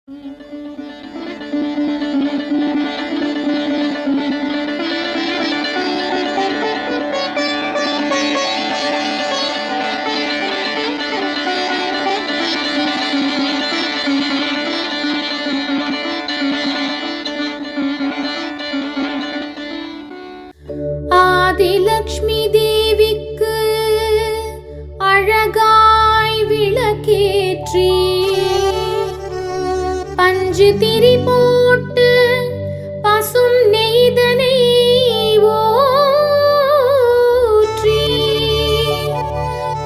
ஆதிலக்ஷ்மி தேவிக்கு அழகாய் விளக்கேற்றி பஞ்சு திரி போட்டு பசும் நெய்தனை ஊற்றி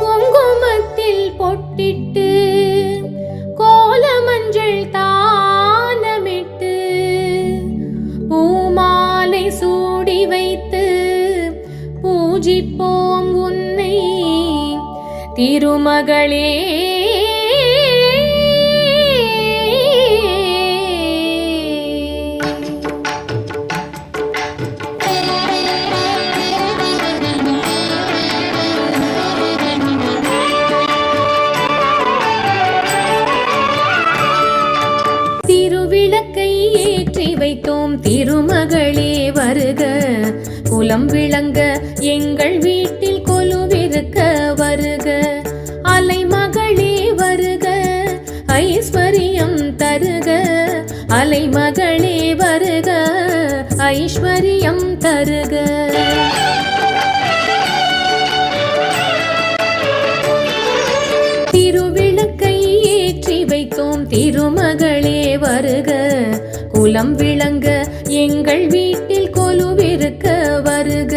குங்குமத்தில் பொட்டிட்டு கோல மஞ்சள் தானமிட்டு பூமாலை சூடி வைத்து பூஜிப்போம் உன்னை திருமகளே. திருவிளக்கை ஏற்றி வைத்தோம் திருமகளே வருக, குலம் விளங்க எங்கள் வீட்டில் கொலுவிருக்க வருக. அலைமகளே வருக, ஐஸ்வர்யம் தருக. அலைமகளே வருக, ஐஸ்வர்யம் தருக. திருவிளக்கை ஏற்றி வைத்தோம் திருமகளே வருக, குலம் விளங்க எங்கள் வீட்டில் கொலுவிருக்க வருக.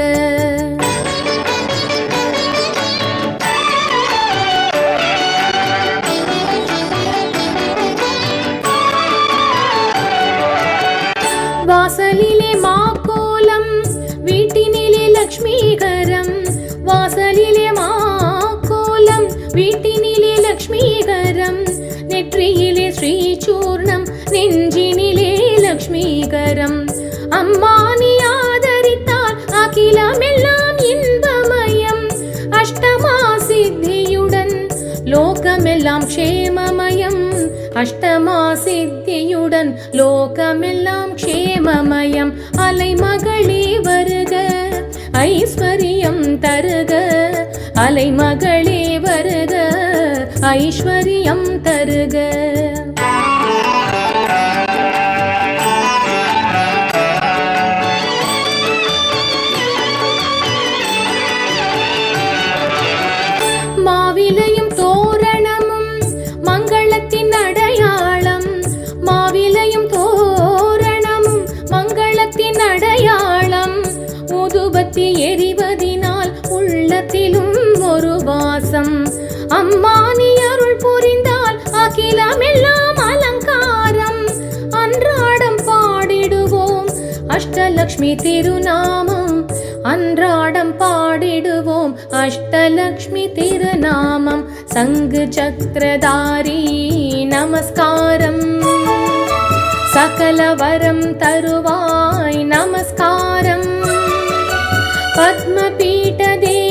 வாசலிலே மாக்கோலம், வீட்டினிலே லக்ஷ்மிகரம். வாசலிலே மாக்கோலம், வீட்டினிலே லக்ஷ்மிகரம். நெற்றியிலே ஸ்ரீசூர்ணம், நெஞ்சினிலே லக்ஷ்மிகரம். அம்மா நீ ஆதரித்தால் அகிலமெல்லாம் இன்பமயம். அஷ்டமா சித்தியுடன் லோகமெல்லாம் க்ஷேமமயம். அஷ்டமா சித்தியுடன் லோகமெல்லாம் க்ஷேமமயம். அலைமகளே வருக, ஐஸ்வர்யம் தருக. அலைமகளே வருக, ஐஸ்வர்யம் தருக. மாவிலையும் தோரணமும் மங்களத்தின் அடையாளம். மாவிலையும் தோரணமும் மங்களத்தின் அடையாளம். ஊதுபத்தி எரிவதினால் உள்ளத்திலும் ஒரு வாசம். அம்மா நீ அருள் புரிந்தால் அகிலமெல்லாம் அலங்காரம். அன்றாடம் பாடிடுவோம் அஷ்டலக்ஷ்மி திருநாமம். அன்றாடம் பாடிடுவோம் அஷ்டலக்ஷ்மி திருநாமம். சங்கு சக்கரதாரி நமஸ்காரம், சகல வரம் தருவாய் நமஸ்காரம். பத்மபீட தேவி